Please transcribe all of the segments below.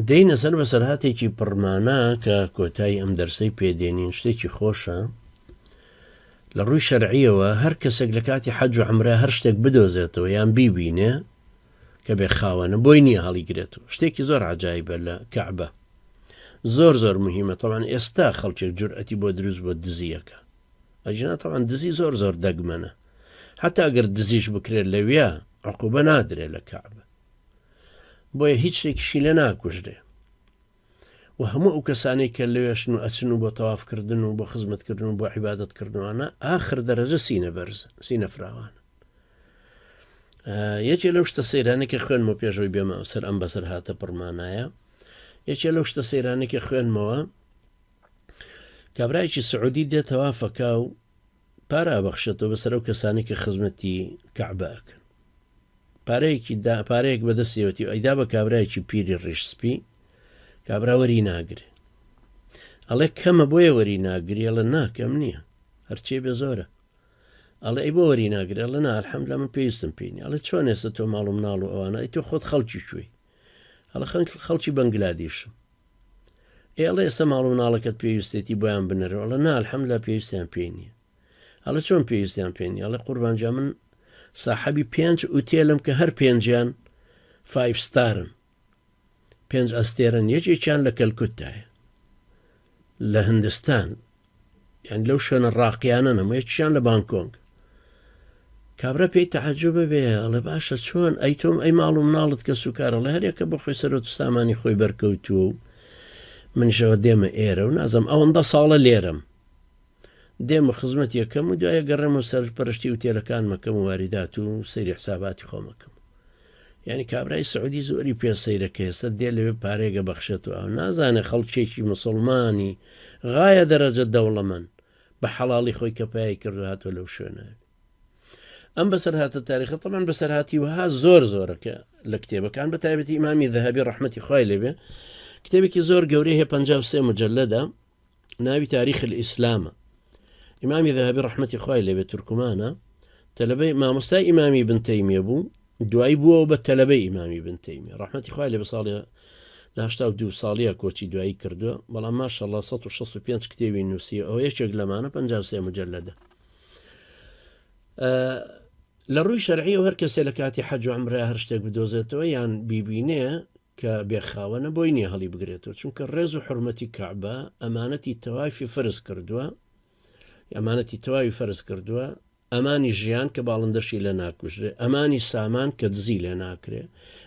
دەینە سەر بەسەرهاتێکی پڕمانە کە کۆتایی ئەم دەرسەی پێدێنین شتێکی خۆشە لە ڕووی شەرعیەوە هەر کەسێک لە کاتی حەج و عومرە هەر شتێک بدۆزێتەوە یان بیبینێ کە بێ خاوەنە بۆی نییە هەڵیگرێتەوە شتێکی زۆر عەجایبە لە کەعبە زۆر مهمە تەوان ئێستا خەڵکێک جورئەتی بۆ دروست بۆ دزیەکە ئەجنا تەوان دزی زۆر دەگمەنە حتا ئەگەر دزیش بکرێت لەوێ عقوبە نادرێت لە کەعبە بۆیە هیچ شتێکیشی لە ناکوژرێ و هەموو ئەو کەسانەی کە لەوێشن و ئەچن و بۆ تەوافکردن و بۆ خزمەتکردن و بۆ عیبادەتکردنوانە ئاخر دەرەجە سینە بەرز سینە فراوان یەکێ لەو شتە سەیرانێکی خوێنمەوە پێشەوەی بێمە سەر ئەم بەسەر هاتە پڕمانایە یەکێ لەو شتە سەیرانێکی خوێنمەوە کابرایکی سعودی دێت تەوافەکە و پارە بەخشێتەوە بەسەر ئەو کەسانی کە خزمەتی کەعبە ئەکەن پارەیەک بەدەستیەوەتی ئەیدا بە کابرایکی پیری ڕیشسپی کابرا وەری ناگرێ ئەڵێ کەمە بۆیە وەری ناگری ئەڵە ناکەم نییە هەرچێ بێ زۆرە ئەڵێ ئەی بۆ وەری ناگرێ ئەڵە نا ئەلحەمدولیلا من پێویستم پێینی ئەڵێ چۆن ئێستا تۆ ماڵ و مناڵ و ئەوانە ئەی تۆ خۆت خەڵکی کوێی ئەڵە خەڵکی بەنگلادیشم ئێڵێ ئێستا ماڵ و مناڵەکەت پێویستێتی بۆیان بنەرەوە ئەڵە نا ئەلحەمدولیلا پێویستیان پێی نییە ئەڵە چۆن پێویستیان پێی نییە ئەڵێ قوربانجا من ساحەبی 5 ئوتێلم کە هەر 5یان 5 ستارن 5 ئەستێرن یەکێکیان لە کەلکوتایە لە هندستان یان لەو شوێنە ڕاقییانە نەمە یەکیان لە بانکۆنگ کابرا پێی تەعەجوبە بێ ئەڵێ باشە چۆن ئەی تۆم ئەی ماڵ و مناڵت کە سوکارە لە هەرێکە بە خۆی سەرۆت و سامانی خۆی بەرکەوتووە و منشەوە دێمە ئێرە و نازم ئەوەندە ساڵە لێرم دێمە خزمەت یەکەم و دوایە گەڕێمە سەر پەرشتی وتێلەکان مەکەم و واریدات و سەیری حساباتی خۆمەکەم یعنی کابرای سعودی زۆری پێ سەیرەکە ئێستا دێ لەوێ پارێگە بەخشێتەوە ئەو نازانێ خەڵکێکی مسڵمانی غایە دەرەجە دەوڵەمەند بە حەڵاڵی خۆی کەپایی کردو هاتۆ لەو شوێنە ئەم بەسەر هاتە تاریخە تەمان بەسەر هاتی وها زۆرەکە لە کتێبەکان بە تایبەتی ئیمامی ذەهەبی ڕەحمەتی خوای لێبێ کتێبێکی زۆر گەورەی هەیە 53 مجەلەدە ناوی تاریخ الئیسلامە ئیمامی ذەهەبی ڕەحمەتی خوای لێبێ تورکمانە تەلەبەی مامۆستای ئیمامی بن تەیمیە بوو دوایی بووەوە بە تەلەبەی ئیمامی بن تەیمیە ڕەحمەتی خوای لێبێ ساڵی لە 82 ساڵیە کۆچی دوایی کردووە بەڵام ماشەڵڵا 165 کتێبی نووسیە ئەو یەکێک لەمانە 53 مجەلەدە لە ڕووی شەرعیەوە هەر کەسێ لە کاتی حەج و عومرە هەر شتێک بدۆزێتەوە یان بیبینێ کە بێخاوەنە بۆی نییە هەڵی بگرێتەوە چونکە ڕێز و حرمەتی کەعبە ئەمانەتی تەوافی فەرز کردووە ئەمانەتی تەواوی فەرز کردووە ئەمانی ژیان کە باڵندەشی لە ناکوژرێ ئەمانی سامان کە دزی لێ ناکرێ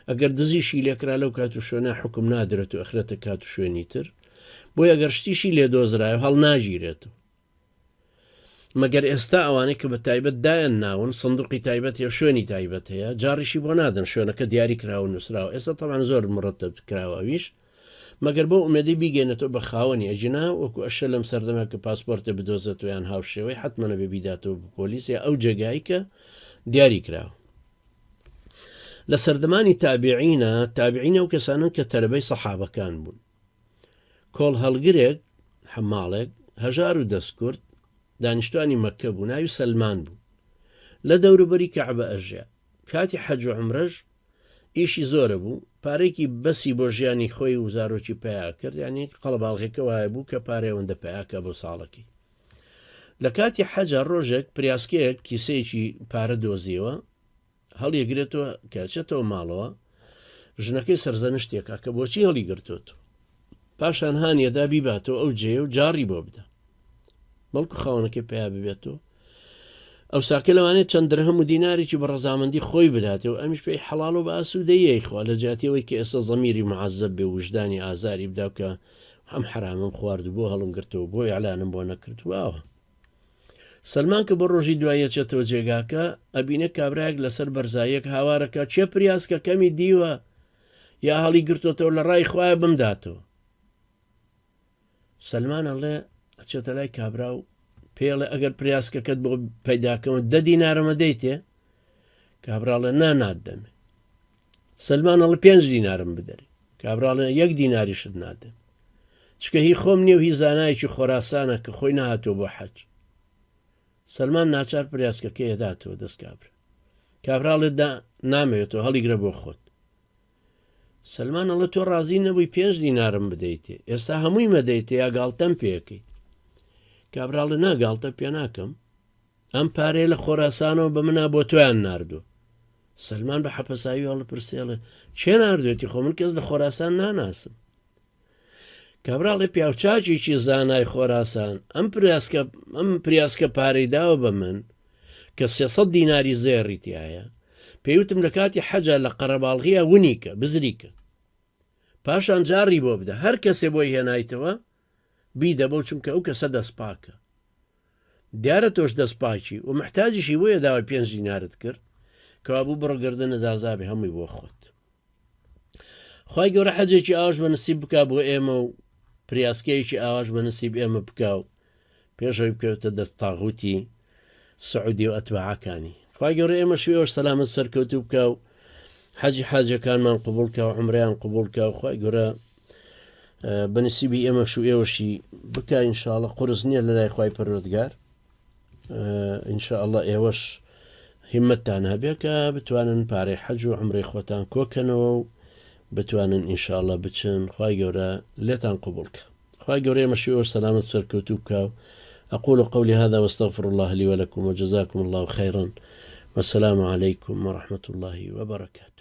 ئەگەر دزیشی لێکرا لەو کات و شوێنە حکم نادرێت و ئەخرێتە کات و شوێنی تر بۆی ئەگەر شتیشی لێ دۆزرایە هەڵ ناگیرێتەوە مەگەر ئێستا ئەوانەی کە بە تایبەت دایان ناون سندوقی تایبەت هەیە شوێنی تایبەت هەیە جاڕیشی بۆ نادن شوێنەکە دیاری کراوە نووسراوە ئێستا تەمان زۆر مرتب کراوەویش مەگەر بۆ ئومێدی بیگەێنێتەوە بە خاوەنی ئەجنا وەکو ئەشە لەم سەردەما کە پاسپۆرتە بدۆزێت ویان هاوشێوەی حتممەە بێ بیداتەوە بە پۆلیسیا ئەو جێگایی کە دیاری کراوە لە سەردەمانی تابعینە و کەسانن کە تەلەبەی سەحابەکان بوون کۆڵ هەڵگرێک حەماڵێک هەژار و دەستکورد دانیشتوانی مەککە بوو ناوی سەلمان بوو لە دەوروبەری کەعبە ئەژیا کاتی حەج و عومرەش ئیشی زۆرە بوو پارێکی بەسی بۆ ژیانی خۆی و زارۆکی پیا کرد ینی قەڵەباڵغێکە وایە بوو کە پارێوەندە پیاکە بۆ ساڵەکەی لە کاتی حەجە ڕۆژێک پریاسکەیەک کیسەیەکی پارە دۆزیەوە هەڵیەگرێتەوە کەچێتەوە ماڵەوە ژنەکەی سەرزەنشتێکە کە بۆچی هەڵی گرتوت پاشان هانیەدا بیباتەوە ئەو جێ و جاڕی بۆ بدە بەڵکو خاوەنەکەی پیا ببێتەوە ئەو ساکە لەوانێت چەند درەهم و دینارێکی بە ڕەزامەندی خۆی بداتەوە ئەمیش پێی حەڵاڵ و بە ئاسوودەیەی خوا لە جاتیەوەی کە ئێستا زەمیری معەزەب بێ وجدانی ئازاری بدا کە هەم حرامم خوارد بۆ هەڵم گرتەوە بۆی ئەعلانم بۆ نەکردووەوە سەلمان کە بە ڕۆژی دوایە چێتەوە جێگاکە ئەبینە کابراەک لەسەر بەرزایەک هاوارەکە چێ پریاسکە کەمی دیوە یا هەڵی گرتوتەوە لە ڕای خوایە بمداتەوە سەلمان ئەڵێ ئەچێتە لای کابرا و پێڵێ ئەگەر پریاسکەکەت بۆ پەیداکەمە 10 دینارەمە دەیتێ کابراڵێ نادەمێ سەلمانەڵە 5 دینارم بدەری کابراڵێ 1 دیناریشت نادەم چکە هی خۆم نییە و هی زانایکی خۆراسانە کە خۆی نهاتۆ بۆ حەج سەلمان ناچار پریاسکەکە هێداتەوە دەست کابرا کابراڵێ نامەوێتەوە هەڵیگرە بۆ خۆت سلمان ئەڵە تۆ ڕازی نەبووی 5 دینارم بدەیتێ، ئێستا هەمووی مەدەیتێ یا گاڵتەم پێەکەی. کابراڵە ناگاڵتە پێ ناکەم، ئەم پارەیە لە خۆراسانەوە بە منە بۆ تۆیان ناردووە. سلمان بە حەپەساوی هەڵە پرسێڵێ چێ ناردوێتی؟ خۆ من کەس لە خۆراسان ناناسم. کابراڵێ پیاوچاکێکی زانای خۆراسان ئەم پریاسکە پارەی داوە بە من کە 300 دیناری زێڕی تایە، پێیوتم لە کاتی حەجە لە قەرەباڵغیە ونیکە بزریکە، پاشان جاڕی بۆ بدە، هەر کەسێ بۆی هێنایتەوە بیدە بۆ چونکە ئەو کەسە دەستپاکە. دیارە تۆش دەستپاکی و محتاجیشی بۆیە داوای 5 دینارت کرد کەوا بوو بڕگردنە دازابێ هەمووی بۆ خۆت. خی گەورە حەجێکی ئاواش بە نسیب بکا بۆ ئێمە و پریاسکەیەکی ئاواش بە نسیب ئێمە بکا و پێشەوەی بکەوتە دەست تاغوتی سعودی و ئەتباعەکانی. خی گەورە ئێمە شوێوەش سەلامەت سەرکەوتوو بکە و حەجی حاجەکانمان قبولکە و عمرەیان قبولکە و خی گەورە بەنسیبی ئێمە شو ئێوەشی بکە ئینشاءڵە قورس نییە لە لای خی پەروەردگار. ئینشاءڵە ئێوەش هیممەتتان هەبێ کە بتوانن پارەی حەج و عمرەی خۆتان کۆکەنەوە و بتوانن ئینشاءڵە بچن. خی گەورە لێتان قبولکە. خی گەورە ئێمە شوێوەش سەلامەت سەرکەوتوو بکە و أقول قولي هذا واستغفر الله لي ولكم وجزاكم الله خيرا والسلام عليكم ورحمة الله وبركاته.